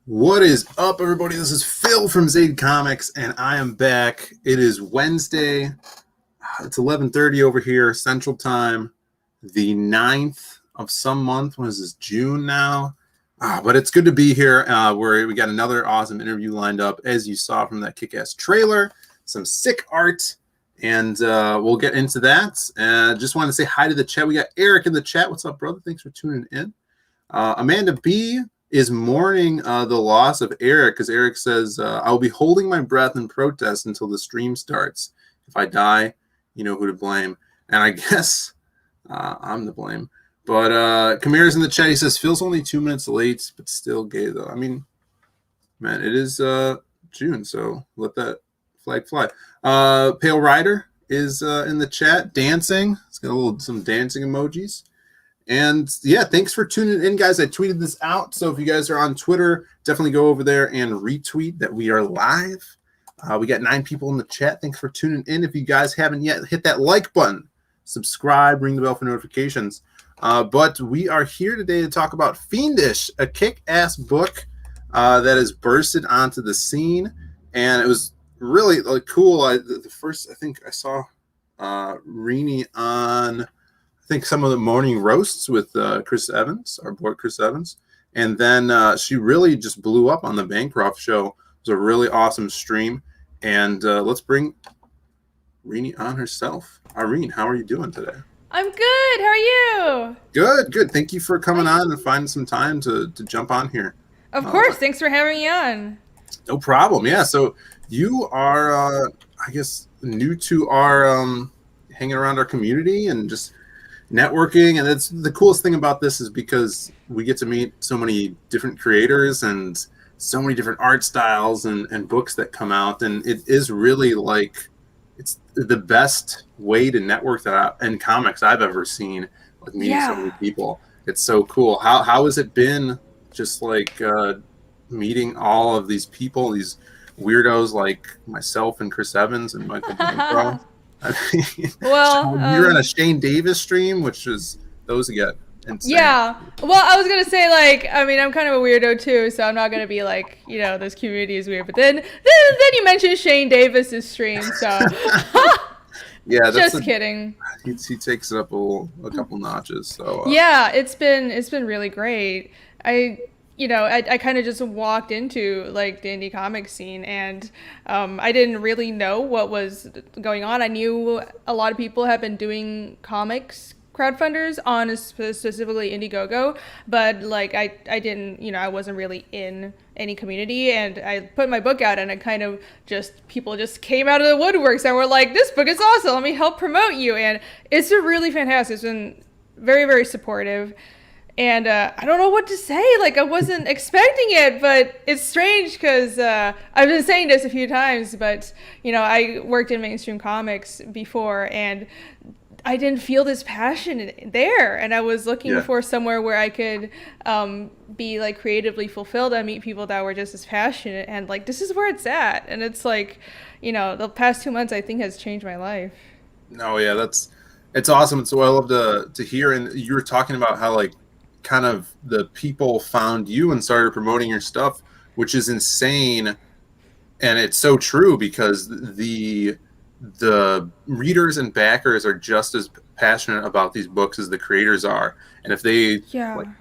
What is up, everybody? This is Phil from Zaid Comics, and I am back. It is Wednesday. It's 11:30 over here, Central Time, the 9th of some month. What is this, June now? But it's good to be here. We got another awesome interview lined up, as you saw from that kick-ass trailer. Some sick art, and we'll get into that. Just want to say hi to the chat. We got Eric in the chat. What's up, brother? Thanks for tuning in. Amanda B is mourning the loss of Eric, because Eric says, I'll be holding my breath in protest until the stream starts. If I die, you know who to blame. And I guess I'm to blame. But Kamira's in the chat. He says, Phil's only 2 minutes late, but still gay, though. I mean, man, it is June, so let that flag fly. Pale Rider is in the chat, dancing. It's got some dancing emojis. And yeah, thanks for tuning in, guys. I tweeted this out, so if you guys are on Twitter, definitely go over there and retweet that we are live. We got 9 people in the chat. Thanks for tuning in. If you guys haven't yet, hit that like button, subscribe, ring the bell for notifications. But we are here today to talk about Fiendish, a kick-ass book that has bursted onto the scene, and it was really cool. The first, I think I saw Renie on, I think, some of the morning roasts with Chris Evans, our boy Chris Evans. And then she really just blew up on the Bancroft show. It was a really awesome stream. And let's bring Renie on herself. Irene, how are you doing today? I'm good. How are you? Good, good. Thank you for coming on and finding some time to jump on here. Of course. Thanks for having me on. No problem. Yeah. So you are, I guess, new to our hanging around our community and just networking. And it's the coolest thing about this is because we get to meet so many different creators and so many different art styles and books that come out. And it is really it's the best way to network in comics I've ever seen, like meeting so many people. It's so cool. How has it been just meeting all of these people, these weirdos like myself and Chris Evans and Michael Bancroft? I mean, well, you're on a Shane Davis stream, which is those get insane. Yeah. Well, I was gonna say, I mean, I'm kind of a weirdo too, so I'm not gonna be this community is weird. But then you mentioned Shane Davis's stream, so yeah, just kidding. He takes it up a couple notches. So yeah, it's been really great. I kind of just walked into the indie comic scene, and I didn't really know what was going on. I knew a lot of people have been doing comics crowdfunders on specifically Indiegogo, but I didn't, I wasn't really in any community, and I put my book out, and it kind of people just came out of the woodworks and were like, this book is awesome, let me help promote you. And it's been really fantastic. It's been very, very supportive. And I don't know what to say. I wasn't expecting it, but it's strange because I've been saying this a few times, but, I worked in mainstream comics before, and I didn't feel this passion there. And I was looking for somewhere where I could be creatively fulfilled and meet people that were just as passionate. And this is where it's at. And it's the past 2 months, I think, has changed my life. No, yeah, it's awesome. It's what I love to hear. And you were talking about how kind of the people found you and started promoting your stuff, which is insane. And it's so true, because the readers and backers are just as passionate about these books as the creators are. And if they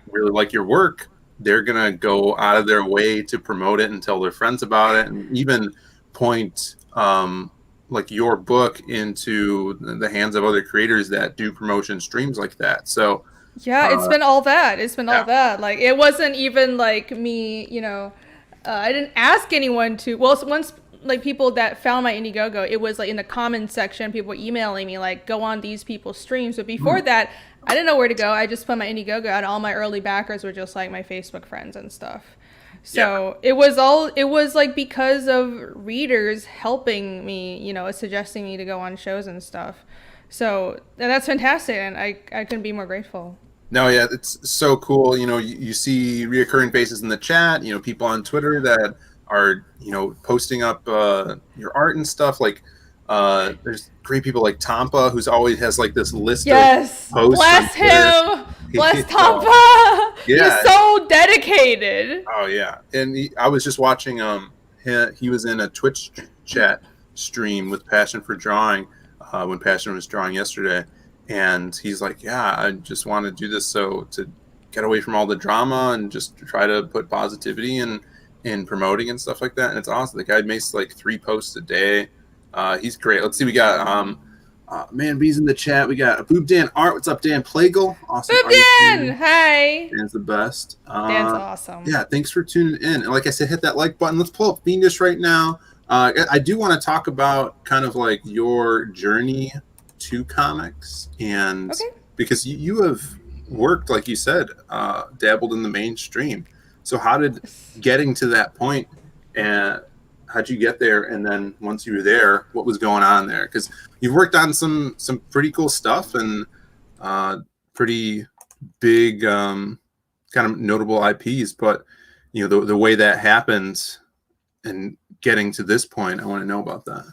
really like your work, they're gonna go out of their way to promote it and tell their friends about it, and even point your book into the hands of other creators that do promotion streams like that. So yeah, it's been all that. It's been all that. It wasn't even me, I didn't ask anyone to. Well, once people that found my Indiegogo, it was in the comments section, people were emailing me go on these people's streams. But before that, I didn't know where to go. I just put my Indiegogo out, and all my early backers were just my Facebook friends and stuff. So it was because of readers helping me, suggesting me to go on shows and stuff. So that's fantastic, and I couldn't be more grateful. No, yeah, it's so cool. You see reoccurring faces in the chat, people on Twitter that are, posting up your art and stuff. There's great people like Tampa, who's always has this list of posts. Bless him. Bless So, Tampa. He's yeah. so dedicated. Oh yeah. And I was just watching. He was in a Twitch chat stream with Passion for Drawing when Passion was drawing yesterday, and he's like, "Yeah, I just want to do this so to get away from all the drama and just try to put positivity in promoting and stuff like that." And it's awesome. The guy makes like 3 posts a day. He's great. Let's see. We got Man B's in the chat. We got Boob Dan Art. What's up, Dan Plagle? Awesome Boop artist. Dan. Hi. Dan's the best. Dan's awesome. Yeah, thanks for tuning in. And like I said, hit that like button. Let's pull up Fiendish right now. I do want to talk about kind of like your journey to comics, and because you have worked, like you said, dabbled in the mainstream. So how did getting to that point, and how'd you get there? And then once you were there, what was going on there? Because you've worked on some pretty cool stuff and pretty big kind of notable IPs, but you know the way that happened and getting to this point, I want to know about that.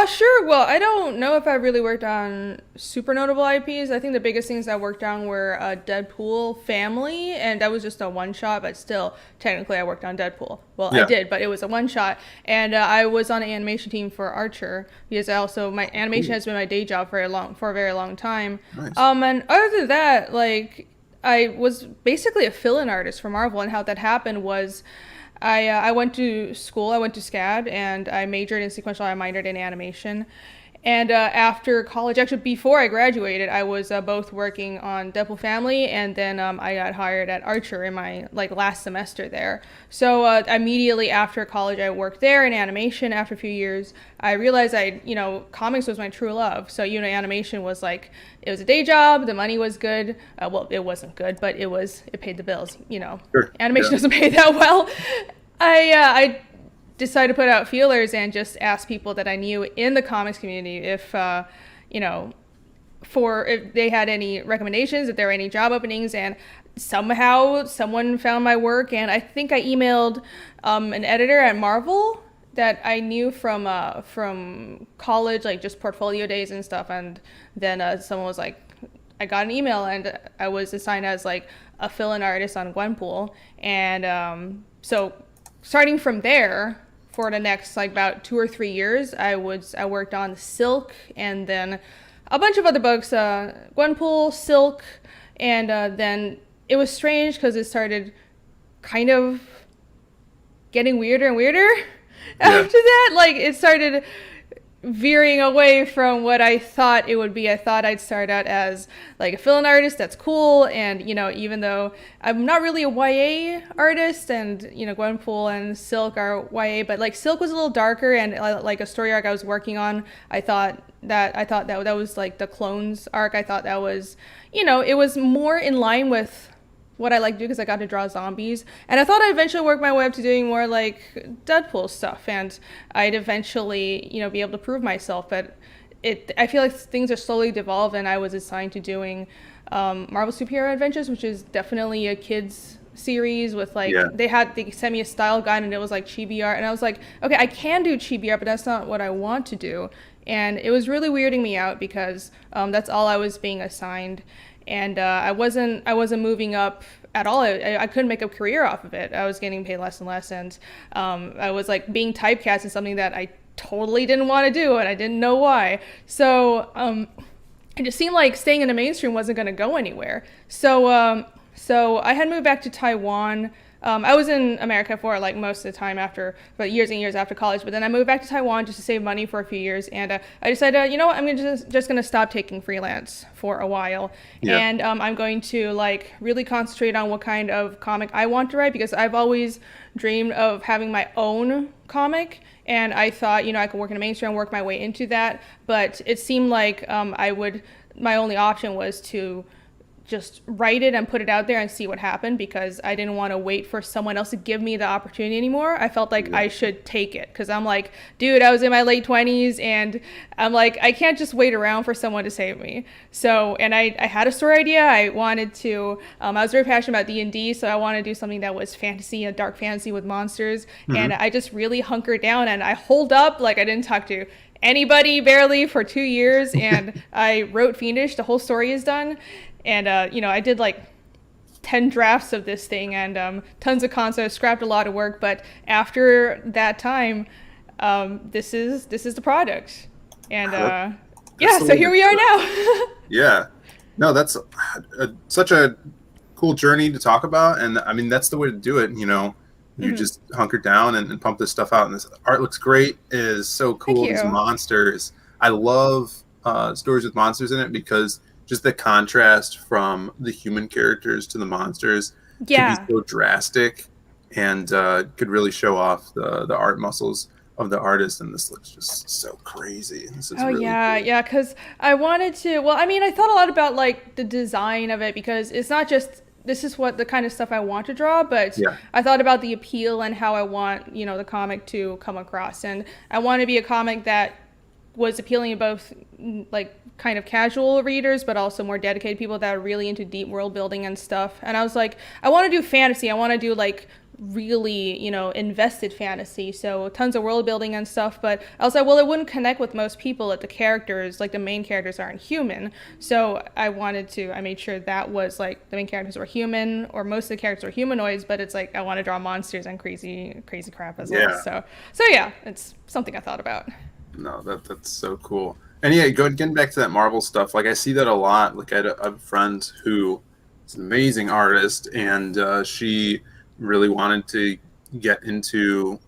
Sure. Well, I don't know if I really worked on super notable IPs. I think the biggest things I worked on were Deadpool Family, and that was just a one shot, but still, technically, I worked on Deadpool. Well, Yeah. I did, but it was a one shot, and I was on an animation team for Archer because my animation has been my day job for a very long time. Nice. And other than that, like I was basically a fill-in artist for Marvel, and how that happened was. I went to school, I went to SCAD, and I majored in sequential, I minored in animation. And after college, actually before I graduated, I was both working on Deadpool Family, and then I got hired at Archer in my last semester there. So immediately after college, I worked there in animation. After a few years, I realized comics was my true love. So animation was it was a day job. The money was good. Well, it wasn't good, but it paid the bills. Sure. Animation doesn't pay that well. I decided to put out feelers and just ask people that I knew in the comics community if they had any recommendations, if there were any job openings, and somehow someone found my work, and I think I emailed an editor at Marvel that I knew from college, like just portfolio days and stuff, and then someone was like, I got an email, and I was assigned as like a fill-in artist on Gwenpool, and so starting from there, for the next about 2 or 3 years, I worked on Silk and then a bunch of other books, Gwenpool, Silk, and then it was strange because it started kind of getting weirder and weirder after that. It started veering away from what I thought it would be. I thought I'd start out as a fill-in artist. That's cool. And, even though I'm not really a YA artist, and, Gwenpool and Silk are YA, but Silk was a little darker, and a story arc I was working on, I thought that was the clones arc. I thought that was, it was more in line with what I like to do because I got to draw zombies, and I thought I'd eventually work my way up to doing more Deadpool stuff, and I'd eventually be able to prove myself. But I feel like things are slowly devolving, and I was assigned to doing Marvel Superhero Adventures, which is definitely a kids series with they sent me a style guide, and it was chibi art, and I was like, okay, I can do chibi art, but that's not what I want to do. And it was really weirding me out because that's all I was being assigned. And I wasn't moving up at all. I couldn't make a career off of it. I was getting paid less and less, and I was being typecast in something that I totally didn't want to do, and I didn't know why. So it just seemed like staying in the mainstream wasn't going to go anywhere. So I had moved back to Taiwan. I was in America for most of the time but years and years after college. But then I moved back to Taiwan just to save money for a few years, and I decided, I'm just gonna stop taking freelance for a while, and I'm going to really concentrate on what kind of comic I want to write, because I've always dreamed of having my own comic, and I thought I could work in the mainstream and work my way into that, but it seemed like my only option was to just write it and put it out there and see what happened, because I didn't want to wait for someone else to give me the opportunity anymore. I felt like I should take it, because I'm like, dude, I was in my late 20s, and I'm like, I can't just wait around for someone to save me. So, and I had a story idea. I wanted to, I was very passionate about D&D, so I wanted to do something that was fantasy, a dark fantasy with monsters, and I just really hunkered down, and I holed up, I didn't talk to anybody barely for 2 years, and I wrote Fiendish. The whole story is done, And I did like 10 drafts of this thing and tons of cons, so I scrapped a lot of work. But after that time, this is the product. And That's yeah, the so way to here we do are it. now. Yeah. No, that's such a cool journey to talk about. And I mean, that's the way to do it. You Hmm. just hunker down and pump this stuff out. And this art looks great. It is so Thank cool. These you. monsters. I love stories with monsters in it because just the contrast from the human characters to the monsters could be Yeah. so drastic and could really show off the art muscles of the artist. And this looks just so crazy. This is Oh really yeah, cool. yeah, because I wanted to. Well, I mean, I thought a lot about like the design of it because it's not just this is what the kind of stuff I want to draw, but Yeah. I thought about the appeal and how I want the comic to come across, and I want to be a comic that was appealing to both like kind of casual readers, but also more dedicated people that are really into deep world building and stuff. And I was like, I want to do fantasy. I want to do like really invested fantasy, so tons of world building and stuff. But I was like, well, it wouldn't connect with most people that the characters, like the main characters, aren't human. So I made sure that was like the main characters were human, or most of the characters were humanoids, but it's like I want to draw monsters and crazy crap as well. Yeah. So yeah, it's something I thought about. No, that's so cool. And yeah, getting back to that Marvel stuff, like I see that a lot. Like I have a friend who is an amazing artist, and she really wanted to get into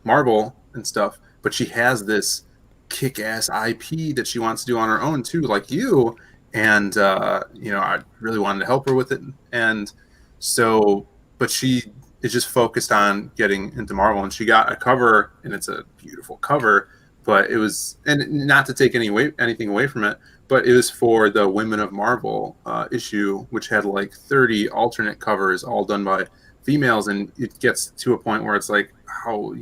Marvel and stuff, but she has this kick-ass IP that she wants to do on her own too, like you. And I really wanted to help her with it, and so, but she is just focused on getting into Marvel, and she got a cover, and it's a beautiful cover. But it was, and not to take anything away from it, but it was for the Women of Marvel issue, which had like 30 alternate covers, all done by females, and it gets to a point where it's like, how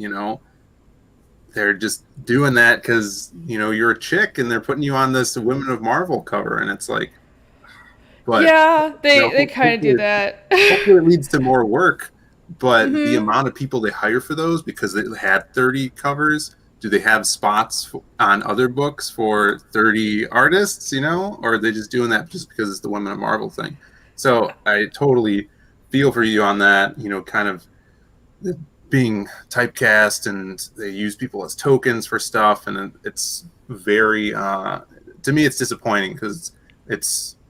they're just doing that because you're a chick, and they're putting you on this Women of Marvel cover, and it's like, but Yeah, they kind of do hopefully, that. hopefully it leads to more work. But the Hmm. amount of people they hire for those, because they had 30 covers, do they have spots on other books for 30 artists, or are they just doing that just because it's the Women of Marvel thing? So I totally feel for you on that, kind of being typecast, and they use people as tokens for stuff. And it's very, to me, it's disappointing because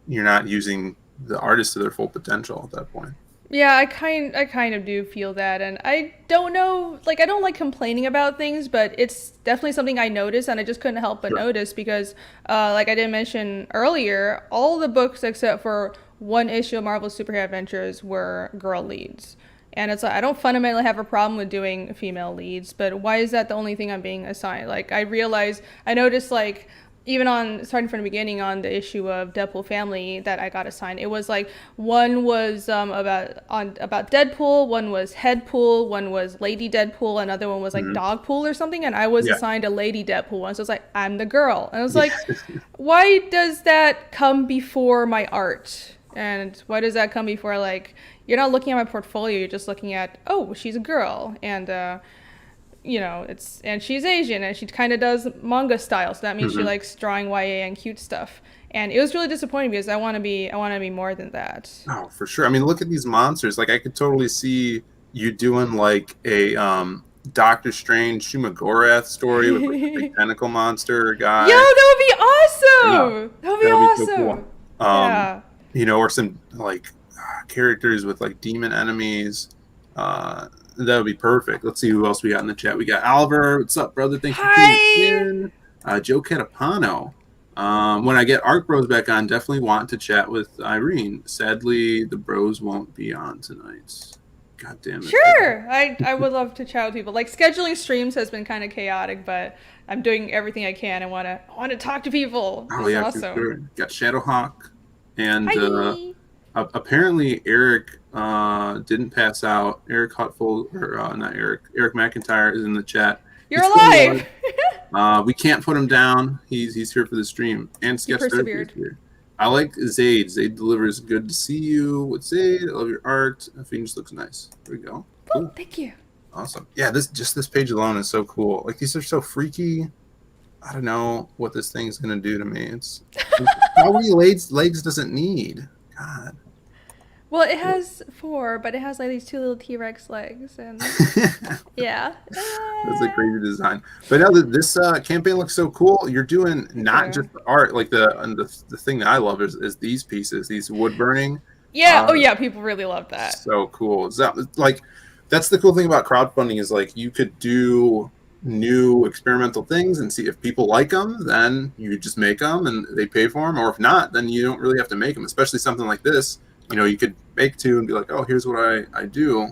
you're not using the artist to their full potential at that point. Yeah, I kind of do feel that, and I don't know, like I don't like complaining about things, but it's definitely something I noticed, and I just couldn't help but Sure. notice because, like I did mention earlier, all the books except for one issue of Marvel Superhero Adventures were girl leads, and it's like I don't fundamentally have a problem with doing female leads, but why is that the only thing I'm being assigned? Like I noticed like even on starting from the beginning on the issue of Deadpool family that I got assigned, it was like one was about Deadpool, one was Headpool, one was Lady Deadpool, another one was like Mhm. Dogpool or something, and I was Yeah. assigned a Lady Deadpool one. So it's like I'm the girl, and I was Yeah. like, why does that come before my art? And why does that come before like you're not looking at my portfolio, you're just looking at oh she's a girl and and she's Asian and she kind of does manga style, so that means she Mhm. likes drawing YA and cute stuff. And it was really disappointing because I want to be more than that. Oh, for sure. I mean, look at these monsters. Like, I could totally see you doing like a Doctor Strange Shumagorath story with like a big Yo, tentacle monster guy. that would be Yeah, awesome. That would be that would be so cool. awesome. Yeah. Or some like characters with like demon enemies. That would be perfect. Let's see who else we got in the chat. We got Oliver. What's up, brother? Thanks for tuning Hi. in. Joe Catapano. When I get Arc Bros back on, definitely want to chat with Irene. Sadly, the bros won't be on tonight. God damn it. Sure. I would love to chat with people. Like scheduling streams has been kind of chaotic, but I'm doing everything I can. I want to talk to people. Oh This is yeah, for awesome. sure. Got Shadowhawk, and Hi. apparently Eric didn't pass out. Eric Hutful, or not Eric. Eric McIntyre is in the chat. You're He's still alive. alive. We can't put him down. He's here for the stream, and You Sketch Therapy is persevered. here. I like Zaid. Zaid delivers good to see you with Zaid. I love your art. Phoenix looks nice. There we go. Oh, Cool. thank you. Awesome. Yeah, this page alone is so cool. Like, these are so freaky. I don't know what this thing's gonna do to me. How many legs does it need? God. Well, it has four, but it has like these two little T-Rex legs, and yeah. That's a crazy design. But now that this campaign looks so cool, you're doing Thank not you. just the art, like the thing that I love is these pieces, these wood burning. Yeah. Uh, Oh, yeah. People really love that. so cool. Is that like that's the cool thing about crowdfunding is like you could do new experimental things and see if people like them, then you just make them and they pay for them, or if not, then you don't really have to make them. Especially something like this, you could make two and be like, oh, here's what I do,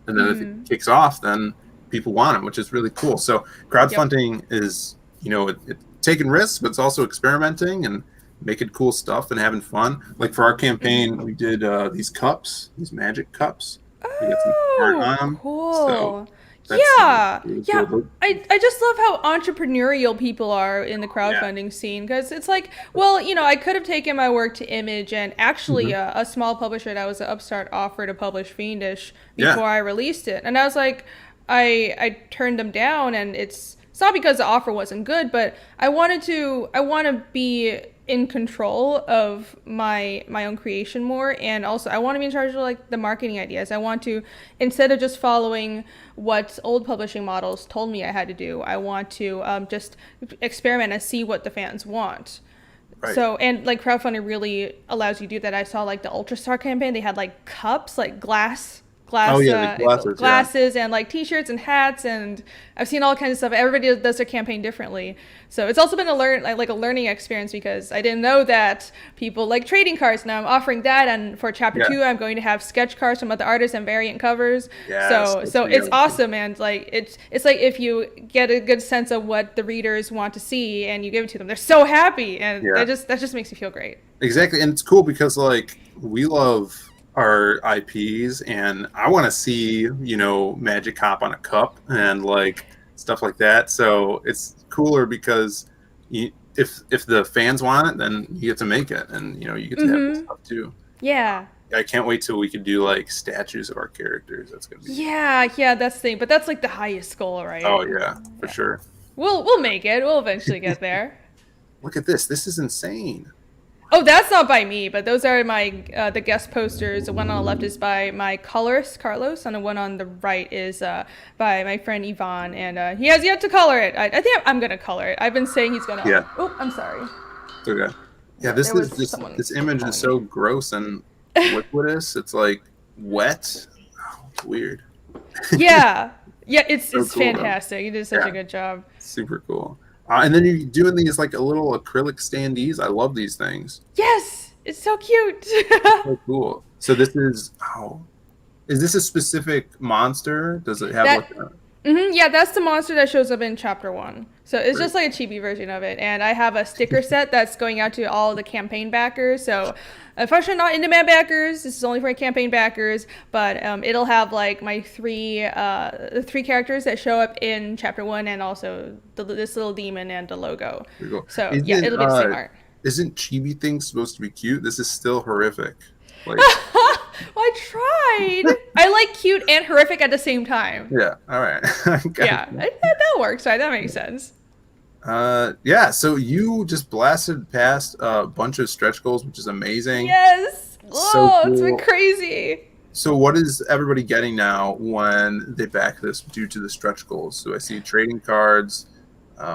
and then if it Mm-hmm. kicks off, then people want them, which is really cool. So Yep. crowdfunding is it taking risks, but it's also experimenting and making cool stuff and having fun. Like for our campaign, Mm-hmm. we did these cups, these magic cups. We got some art Oh, on them, so cool. that's Yeah. really Yeah. cool. But I just love how entrepreneurial people are in the yeah, crowdfunding scene because it's like, well, I could have taken my work to Image, and actually hmm a small publisher that was an upstart offered to publish Fiendish yeah, before I released it. And I was like, I turned them down, and it's not because the offer wasn't good, but I want to be in control of my own creation more, and also I want to be in charge of like the marketing ideas. I want to, instead of just following what old publishing models told me I had to do, I want to just experiment and see what the fans want. right. So, and like crowdfunding really allows you to do that. I saw like the Ultra Star campaign, they had like cups, like Oh yeah, the glasses. Yeah, glasses, and like t-shirts and hats, and I've seen all kinds of stuff. Everybody does their campaign differently, so it's also been like a learning experience because I didn't know that people like trading cards. Now I'm offering that, and for chapter yeah, 2 I'm going to have sketch cards from other artists and variant covers. yes. So That's it's beautiful. awesome, and like it's like if you get a good sense of what the readers want to see and you give it to them, they're so happy, and Yeah, that just makes me feel great. exactly. And it's cool because like we love our IPs, and I want to see Magic Hop on a cup and like stuff like that. So it's cooler because if the fans want it, then you get to make it, and you get to have this Mm-hmm. stuff too. Yeah. I can't wait till we can do like statues of our characters. That's gonna be Yeah, yeah, that's the thing. But that's like the highest goal, oh right? yeah, for Yeah. sure. We'll make it. We'll eventually get there. Look at this. This is insane. Oh, that's not by me, but those are my the guest posters. The one on the left is by my colorist Carlos, and the one on the right is by my friend Yvonne, and he has yet to color it. I think I'm gonna color it. I've been saying he's gonna. Yeah. Oh, I'm sorry. Okay. Yeah, Yeah, this there was is this someone this image is calling so me. gross and liquidous. It's like wet. Oh, it's weird. Yeah, yeah, So it's cool though. fantastic. You did such a Yeah, good job. super cool. And then you're doing these like a little acrylic standees. I love these things. Yes, it's so cute. So cool. So this is is this a specific monster? Does it have like That a yeah, that's the monster that shows up in chapter 1. So it's right? just like a chibi version of it. And I have a sticker set that's going out to all the campaign backers. So unfortunately, not in-demand backers. This is only for campaign backers. But it'll have like my three characters that show up in chapter 1, and also this little demon and the logo. Pretty cool. So yeah, Isn't it'll be the same art. isn't chibi things supposed to be cute? This is still horrific. Like Well, I tried. I like cute and horrific at the same time. yeah, all right. Yeah, Gotcha. that works, right? That makes sense. Yeah, so you just blasted past a bunch of stretch goals, which is amazing. Yes. So Oh, it's been cool. crazy. So what is everybody getting now when they back this due to the stretch goals? So I see trading cards.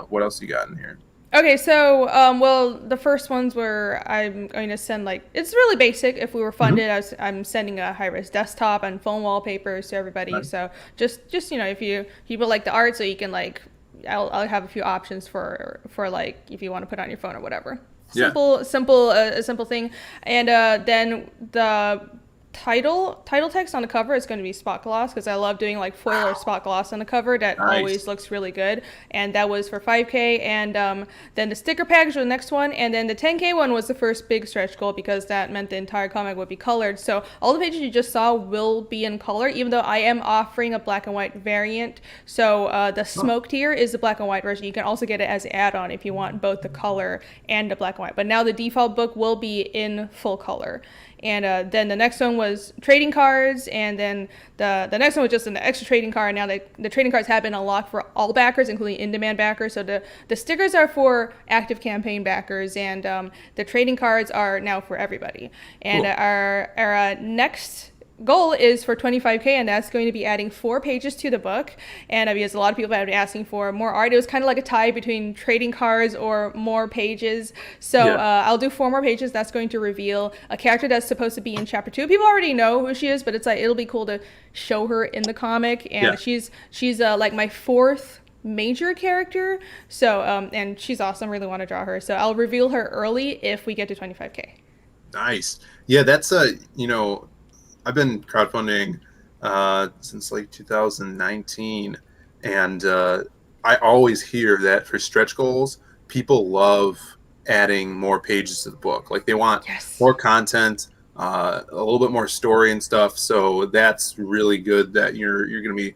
What else you got in here? Okay, so well, the first ones were I'm going to send like it's really basic. If we were Mhm. funded, I'm sending a high res desktop and phone wallpapers to everybody. Right. So just if you people like the art, so you can like I'll have a few options for like if you want to put on your phone or whatever. Yeah. A simple thing, and then the title text on the cover is going to be spot gloss because I love doing like foil or spot gloss on the cover. That Nice. always looks really good, and that was for 5K. And then the sticker package was the next one, and then the 10K one was the first big stretch goal because that meant the entire comic would be colored. So all the pages you just saw will be in color, even though I am offering a black and white variant. So the smoke tier is the black and white version. You can also get it as an add-on if you want both the color and the black and white. But now the default book will be in full color. and then the next one was trading cards, and then the next one was just an extra trading card. Now the trading cards have been unlocked for all backers, including in-demand backers. So the stickers are for active campaign backers, and the trading cards are now for everybody. And Cool. our next goal is for 25K, and that's going to be adding 4 pages to the book. And because a lot of people have been asking for more art, it was kind of like a tie between trading cards or more pages. So Yeah. I'll do 4 more pages. That's going to reveal a character that's supposed to be in chapter 2. People already know who she is, but it's like it'll be cool to show her in the comic. And Yeah. she's like my 4th major character. So and she's awesome. Really want to draw her. So I'll reveal her early if we get to 25K. Nice. Yeah, that's I've been crowdfunding since like 2019, and I always hear that for stretch goals, people love adding more pages to the book. Like they want Yes. more content, a little bit more story and stuff. So that's really good that you're going to be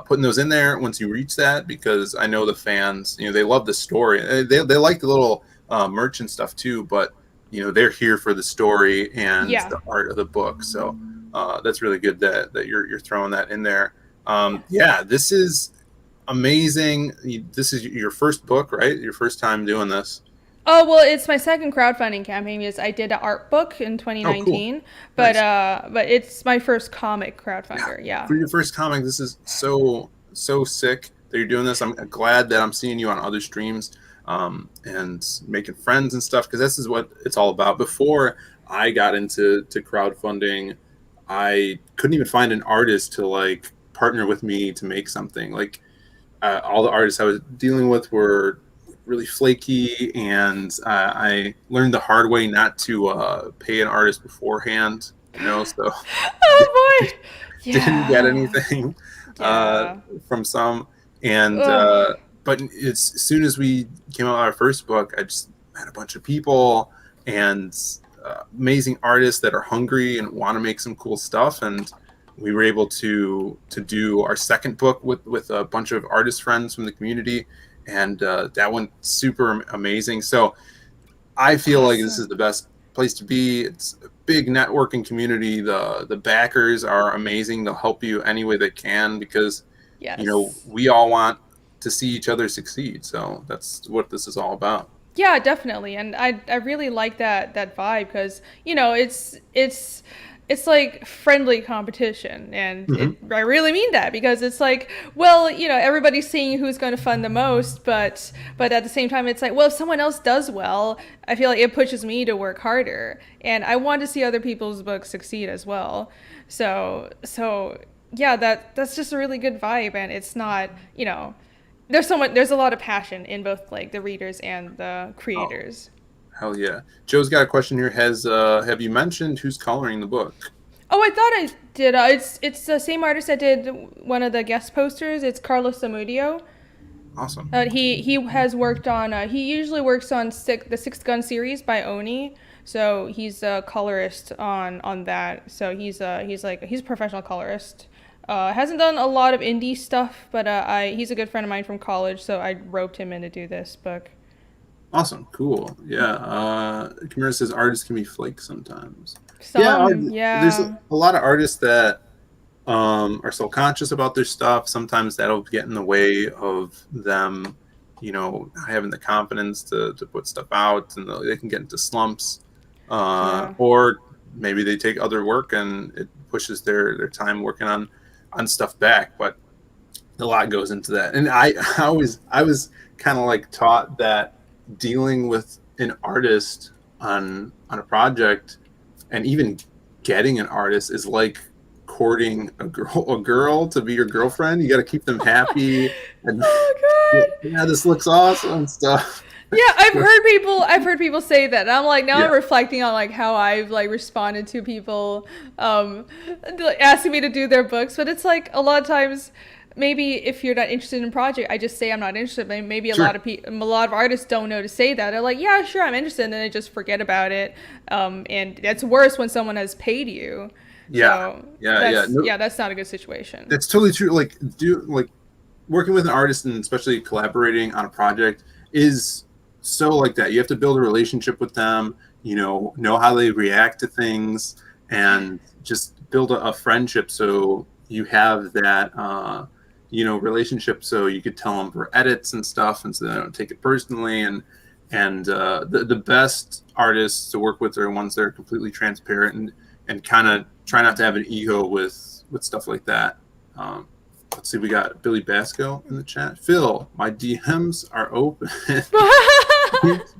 putting those in there once you reach that, because I know the fans, they love the story. They like the little merch and stuff too, but they're here for the story and Yeah. the art of the book. So that's really good that you're throwing that in there. Yeah. Yeah, this is amazing. This is your first book, right? Your first time doing this. Oh, well, it's my second crowdfunding campaign because I did an art book in Oh, cool. 2019, Nice. but it's my first comic crowdfunder. Yeah. For your first comic, this is so sick that you're doing this. I'm glad that I'm seeing you on other streams, and making friends and stuff, because this is what it's all about. Before I got into crowdfunding, I couldn't even find an artist to like partner with me to make something. Like all the artists I was dealing with were really flaky, and I learned the hard way not to pay an artist beforehand. So Oh boy. didn't get Yeah. anything uh, Yeah. from some. And Ugh. but it's as soon as we came out with our first book, I just met a bunch of people and amazing artists that are hungry and want to make some cool stuff. And we were able to do our second book with a bunch of artist friends from the community, and that went super amazing. So I feel like this is Awesome. the best place to be. It's a big networking community. The backers are amazing. They'll help you any way they can, because Yes. we all want to see each other succeed. So that's what this is all about. Yeah, definitely. And I really like that vibe because, it's like friendly competition, and Hmm. I really mean that because it's like, well, everybody's seeing who's going to fund the most, but at the same time it's like, well, if someone else does well, I feel like it pushes me to work harder, and I want to see other people's books succeed as well. So yeah, that's just a really good vibe, and it's not, there's a lot of passion in both like the readers and the Oh, creators. hell yeah. Joe's got a question here. Have you mentioned who's coloring the book? Oh, I thought I did. It's the same artist that did one of the guest posters. It's Carlos Zamudio. Awesome. He has worked on. He usually works on the Six Gun series by Oni. So he's a colorist on that. So he's a professional colorist. Hasn't done a lot of indie stuff, but he's a good friend of mine from college. So I roped him in to do this book. Awesome. Cool. Yeah. Kamira says artists can be flake sometimes. Yeah. Some, There's yeah, a lot of artists that are self-conscious about their stuff. Sometimes that'll get in the way of them, not having the confidence to put stuff out, and they can get into slumps. yeah. Or maybe they take other work and it pushes their time working on stuff back. But a lot goes into that. And I was kind of like taught that dealing with an artist on a project, and even getting an artist, is like courting a girl to be your girlfriend. You got to keep them happy, and Oh god. yeah, this looks awesome and stuff. Yeah, I've heard people say that. And I'm like, now I'm Yeah, reflecting on like how I've like responded to people asking me to do their books, but it's like a lot of times maybe if you're not interested in a project, I just say I'm not interested. Maybe a lot sure. of a lot of artists don't know to say that. They're like, yeah, sure, I'm interested, and then they just forget about it. And it's worse when someone has paid you. Yeah, So yeah. No, that's not a good situation. that's totally true. Like working with an artist, and especially collaborating on a project, is so like that. You have to build a relationship with them. know how they react to things, and just build a friendship, so you have that relationship, so you could tell them for edits and stuff, and so they don't take it personally. And the best artists to work with are ones that are completely transparent, and kind of try not to have an ego with stuff like that. Let's see, we got Billy Basco in the chat. Phil, my DMs are open.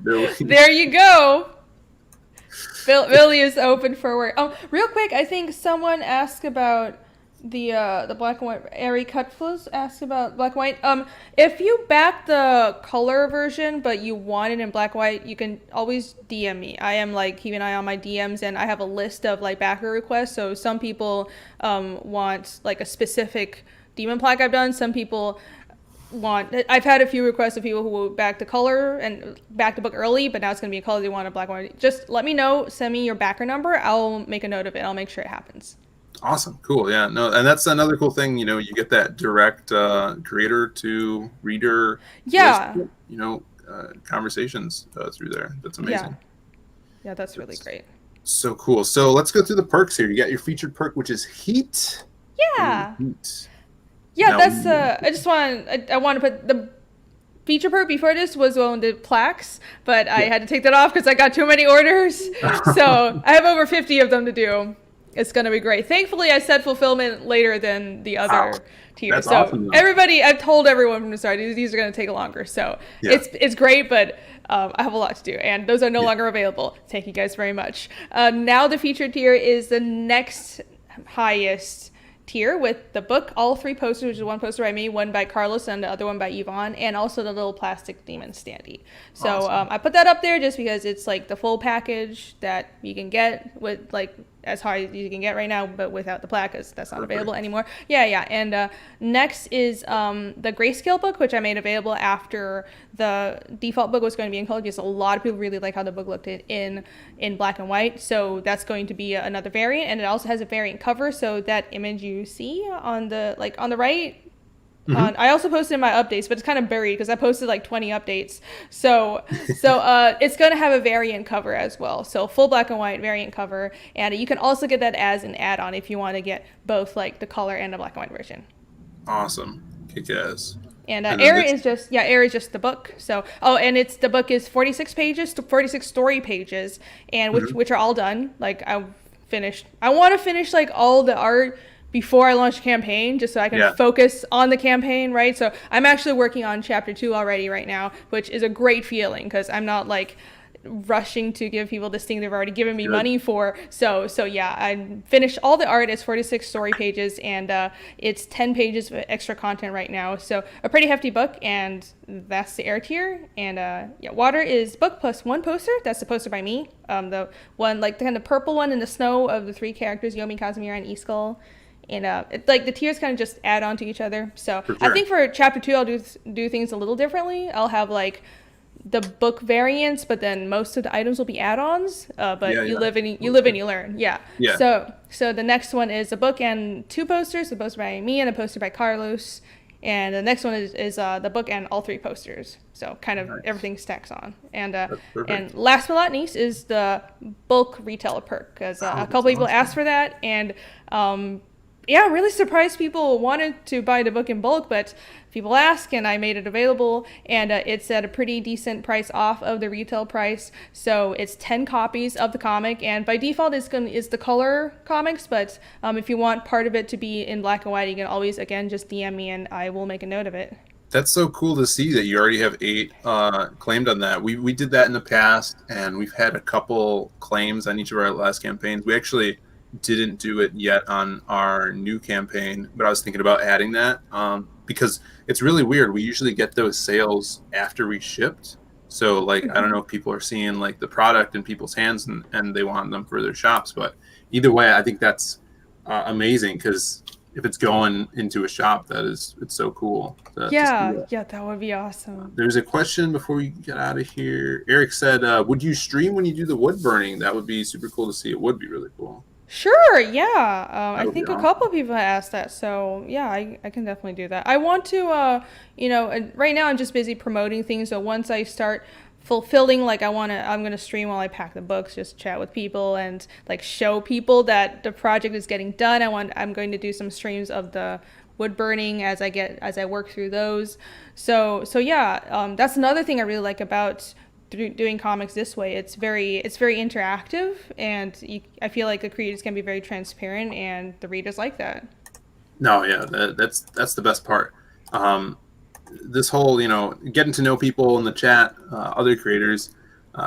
Billy. There you go. Billy is open for work. Oh, real quick, I think someone asked about the black and white. Ari Cutflows asked about black and white. If you back the color version but you want it in black and white, you can always DM me. I am like keeping an eye on my DMs, and I have a list of like backer requests. So some people want like a specific demon plaque I've done. Some people I've had a few requests of people who will back the color and back the book early, but now it's going to be a color they want, a black and white. Just let me know, send me your backer number. I'll make a note of it. I'll make sure it happens. Awesome. Cool. Yeah. No, and that's another cool thing, you get that direct creator to reader, yeah, conversations through there. That's amazing. Yeah, that's really great. So cool. So let's go through the perks here. You got your featured perk, which is heat. Yeah. Heat. Yeah, that's I want to put the feature perk before this was one of the plaques, but I had to take that off because I got too many orders. So I have over 50 of them to do. It's going to be great. Thankfully, I said fulfillment later than the other tiers. So awesome, everybody, I've told everyone from the start, these are going to take longer. So it's great, but I have a lot to do, and those are no longer available. Thank you guys very much. Now the featured tier is the next highest tier with the book, all 3 posters, which is 1 poster by me, 1 by Carlos, and the other 1 by Yvonne, and also the little plastic demon standee. So awesome. I put that up there just because it's like the full package that you can get with like as high as you can get right now, but without the plaque, because that's not available anymore. Yeah. And next is the grayscale book, which I made available after the default book was going to be in color, because a lot of people really like how the book looked in black and white. So that's going to be another variant, and it also has a variant cover. So that image you see on the right. I also posted in my updates, but it's kind of buried because I posted like 20 updates. So it's going to have a variant cover as well. So full black and white variant cover. And you can also get that as an add-on if you want to get both like the color and the black and white version. Awesome. Kick-ass. And Air is just the book. So, and the book is 46 pages, 46 story pages, and which are all done. Like I want to finish like all the art before I launch the campaign, just so I can focus on the campaign, right? So I'm actually working on chapter 2 already right now, which is a great feeling because I'm not like rushing to give people this thing they've already given me money for. So yeah, I finished all the art. It's 46 story pages, and it's 10 pages of extra content right now. So a pretty hefty book, and that's the Air tier. And Water is book plus 1 poster. That's the poster by me. The one, like the kind of purple one in the snow of the 3 characters, Yomi, Kazumira, and Iskull. And like the tiers kind of just add on to each other. So I think for chapter 2, I'll do things a little differently. I'll have like the book variants, but then most of the items will be add-ons. But you live and you learn. Yeah. So the next one is a book and 2 posters, a poster by me and a poster by Carlos. And the next one is the book and all 3 posters. So kind of everything stacks on. And last but not least is the bulk retailer perk, because a couple people asked for that, and I'm really surprised people wanted to buy the book in bulk, but people ask, and I made it available, and it's at a pretty decent price off of the retail price. So it's 10 copies of the comic, and by default is the color comics, but if you want part of it to be in black and white, you can always, again, just DM me, and I will make a note of it. That's so cool to see that you already have 8 claimed on that. We did that in the past, and we've had a couple claims on each of our last campaigns. We actually didn't do it yet on our new campaign, but I was thinking about adding that because it's really weird. We usually get those sales after we shipped. So like, I don't know if people are seeing like the product in people's hands and they want them for their shops, but either way, I think that's amazing, because if it's going into a shop, it's so cool. That would be awesome. There's a question before we get out of here. Eric said, would you stream when you do the wood burning? That would be super cool to see. It would be really cool. Sure, yeah. I think a couple of people asked that, so yeah, I can definitely do that. I want to, right now I'm just busy promoting things, so once I start fulfilling. Like I'm gonna stream while I pack the books, just chat with people and like show people that the project is getting done. I'm going to do some streams of the wood burning as I work through those. So yeah, that's another thing I really like about doing comics this way. It's very interactive, and I feel like the creators can be very transparent, and the readers like that. No, yeah, that's the best part. This whole, getting to know people in the chat, other creators,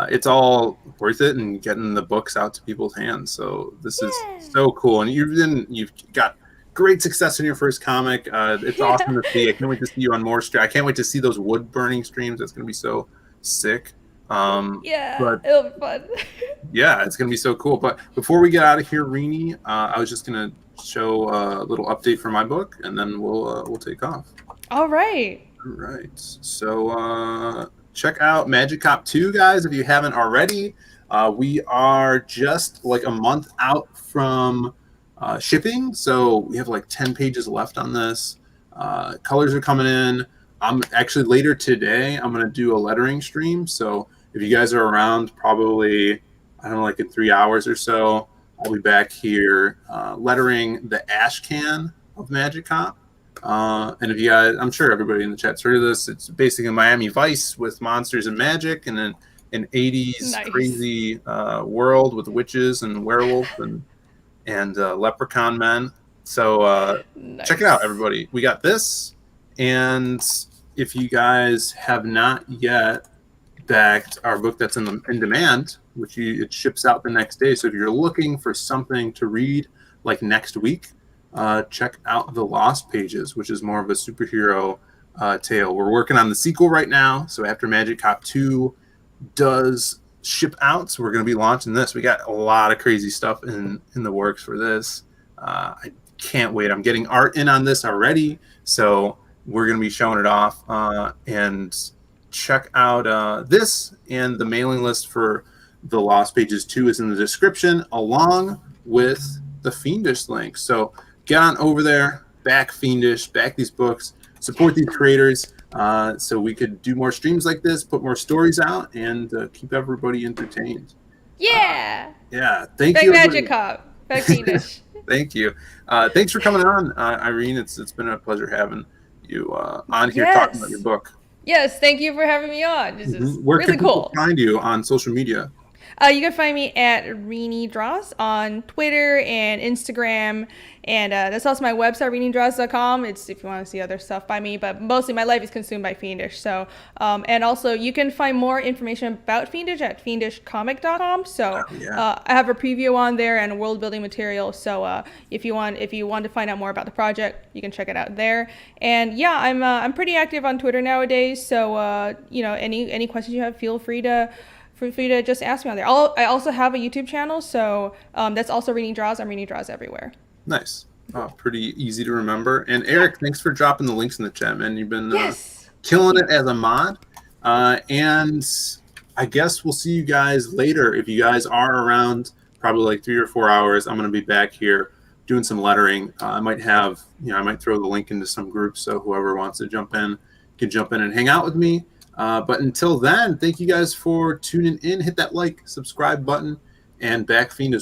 it's all worth it, and getting the books out to people's hands. So this is so cool, and you've got great success in your first comic. It's awesome to see. I can't wait to see you on more streams. I can't wait to see those wood burning streams. That's going to be so sick. Yeah, But it'll be fun. yeah, it's going to be so cool. But before we get out of here, Rini, I was just going to show a little update for my book, and then we'll take off. All right. All right. So check out Magic Cop 2, guys, if you haven't already. We are just like a month out from shipping, so we have like 10 pages left on this. Colors are coming in. I'm actually later today, I'm going to do a lettering stream. So if you guys are around, probably, I don't know, like in 3 hours or so, I'll be back here lettering the ash can of Magic Cop. And if you guys, I'm sure everybody in the chat's heard of this. It's basically Miami Vice with monsters and magic, and then an 80s crazy world with witches and werewolves and leprechaun men. So check it out, everybody. We got this, and if you guys have not yet backed our book that's in demand, which it ships out the next day. So if you're looking for something to read like next week, check out The Lost Pages, which is more of a superhero tale. We're working on the sequel right now, so after Magic Cop 2 does ship out, so we're going to be launching this. We got a lot of crazy stuff in the works for this. I can't wait. I'm getting art in on this already, so we're going to be showing it off. And check out this, and the mailing list for The Lost Pages 2 is in the description, along with the Fiendish link. So get on over there, back Fiendish, back these books, support these creators, so we could do more streams like this, put more stories out, and keep everybody entertained. Yeah. Yeah. Thank back you. Magic Cop. Back Fiendish. Thank you. Thanks for coming on, Irene. It's been a pleasure having you on here talking about your book. Yes, thank you for having me on. This is Where really can people cool. find you on social media? You can find me at RenieDraws on Twitter and Instagram, and that's also my website, RenieDraws.com. It's if you want to see other stuff by me, but mostly my life is consumed by Fiendish. So, and also you can find more information about Fiendish at FiendishComic.com. So, I have a preview on there and world building material. So, if you want to find out more about the project, you can check it out there. And yeah, I'm pretty active on Twitter nowadays. So, any questions you have, feel free to just ask me on there. I also have a YouTube channel, so that's also RenieDraws. I'm RenieDraws everywhere. Nice. Pretty easy to remember. And Eric, thanks for dropping the links in the chat, man. You've been killing it as a mod. And I guess we'll see you guys later. If you guys are around, probably like 3 or 4 hours, I'm going to be back here doing some lettering. I might have, I might throw the link into some groups, so whoever wants to jump in can jump in and hang out with me. But until then, thank you guys for tuning in. Hit that like, subscribe button, and back Fiend as well.